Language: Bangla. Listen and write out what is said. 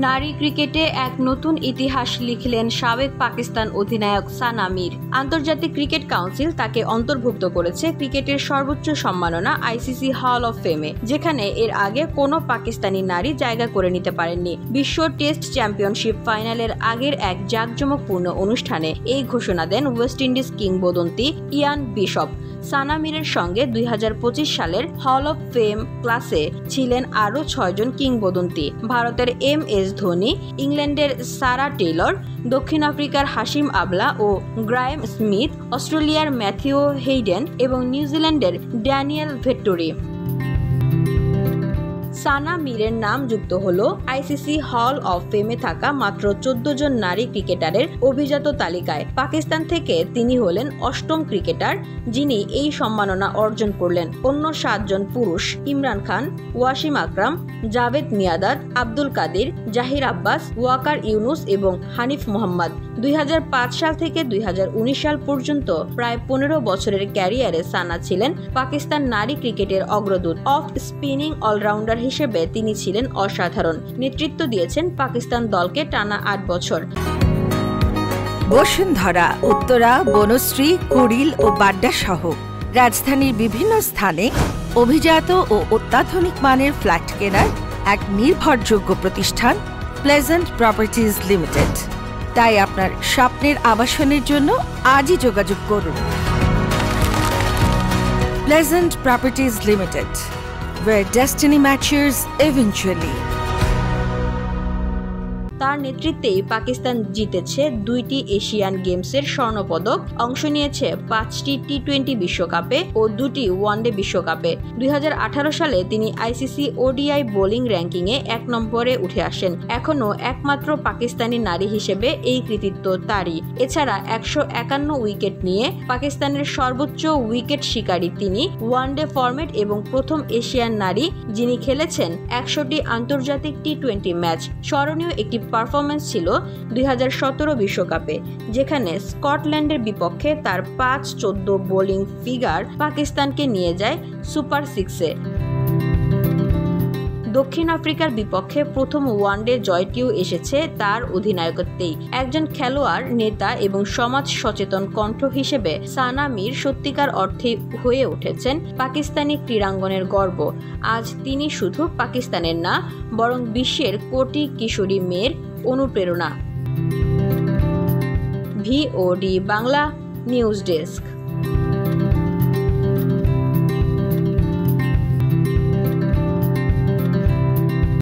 নারী ক্রিকেটে এক নতুন ইতিহাস লিখলেন সাবেক পাকিস্তান অধিনায়ক সানা মির। আন্তর্জাতিক ক্রিকেট কাউন্সিল তাকে অন্তর্ভুক্ত করেছে ক্রিকেটের সর্বোচ্চ সম্মাননা আইসিসি হল অফ ফেমে, যেখানে এর আগে কোনো পাকিস্তানি নারী জায়গা করে নিতে পারেননি। বিশ্ব টেস্ট চ্যাম্পিয়নশিপ ফাইনালের আগের এক জাঁকজমকপূর্ণ অনুষ্ঠানে এই ঘোষণা দেন ওয়েস্ট ইন্ডিজ কিংবদন্তি ইয়ান বিশপ। সানা মিরের সঙ্গে 2025 সালের হল অফ ফেম ক্লাসে ছিলেন আরও 6 জন কিংবদন্তি। ভারতের MS ধোনি, ইংল্যান্ডের সারা টেইলর, দক্ষিণ আফ্রিকার হাশিম আমলা ও গ্রায়েম স্মিথ, অস্ট্রেলিয়ার ম্যাথিউ হেইডেন এবং নিউজিল্যান্ডের ড্যানিয়েল ভেট্টোরি। সানা মিরের নাম যুক্ত হলো আইসিসি হল অফ ফেমে থাকা মাত্র 14 জন নারী ক্রিকেটারের অভিজাত তালিকায়। পাকিস্তান থেকে তিনি হলেন 8ম ক্রিকেটার যিনি এই সম্মাননা অর্জন করলেন। অন্য 7 জন পুরুষ ইমরান খান, ওয়াসিম আকরাম, জাভেদ মিয়াঁদাদ, আব্দুল কাদির, জাহির আব্বাস, ওয়াকার ইউনুস এবং হানিফ মোহাম্মদ। 2005 সাল থেকে 2019 সাল পর্যন্ত প্রায় 15 বছরের ক্যারিয়ারে সানা ছিলেন পাকিস্তান নারী ক্রিকেটের অগ্রদূত। অফ স্পিনিং অলরাউন্ডার হিসেবে তিনি ছিলেন অসাধারণ। নেতৃত্ব দিয়েছেন পাকিস্তান দলকে টানা 8 বছর। বসুন্ধরা, উত্তরা, বনশ্রী, কুড়িল ও বাড্ডা সহ রাজধানীর বিভিন্ন স্থানে অভিজাত ও অত্যাধুনিক মানের ফ্ল্যাট কেনার এক নির্ভরযোগ্য প্রতিষ্ঠান প্লেজেন্ট প্রপার্টিজ লিমিটেড। তাই আপনার স্বপ্নের আবাসনের জন্য আজই যোগাযোগ করুন। Pleasant properties limited, where destiny matches eventually. তার নেতৃত্বেই পাকিস্তান জিতেছে 2টি এশিয়ান গেমসের স্বর্ণপদক, অংশ নিয়েছে 5টি টি20 বিশ্বকাপে ও 2টি ওয়ানডে বিশ্বকাপে। 2018 সালে তিনি আইসিসি ODI বোলিং র্যাঙ্কিংয়ে 1 নম্বরে উঠে আসেন। এখনও একমাত্র পাকিস্তানি নারী হিসেবে এই কৃতিত্ব তারই। এছাড়া 151 উইকেট নিয়ে পাকিস্তানের সর্বোচ্চ উইকেট শিকারী তিনি। ওয়ানডে ফরম্যাট এবং প্রথম এশিয়ান নারী যিনি খেলেছেন 100টি আন্তর্জাতিক টি20 ম্যাচ। স্মরণীয় একটি পারফরম্যান্স ছিল 2017 বিশ্বকাপে, যেখানে স্কটল্যান্ডের বিপক্ষে তার 5-14 বোলিং ফিগার পাকিস্তানকে নিয়ে যায় সুপার 6-এ। দক্ষিণ আফ্রিকার বিপক্ষে প্রথম ওয়ানডে জয়টিও এসেছে তার অধিনায়কত্বেই। একজন খেলোয়াড়, নেতা এবং সমাজ সচেতন কণ্ঠ হিসেবে সানা মির সত্যিকার অর্থে হয়ে উঠেছেন পাকিস্তানি ক্রীড়াঙ্গনের গর্ব। আজ তিনি শুধু পাকিস্তানের না, বরং বিশ্বের কোটি কিশোরী মেয়ের অনুপ্রেরণা। VOD Bangla news desk.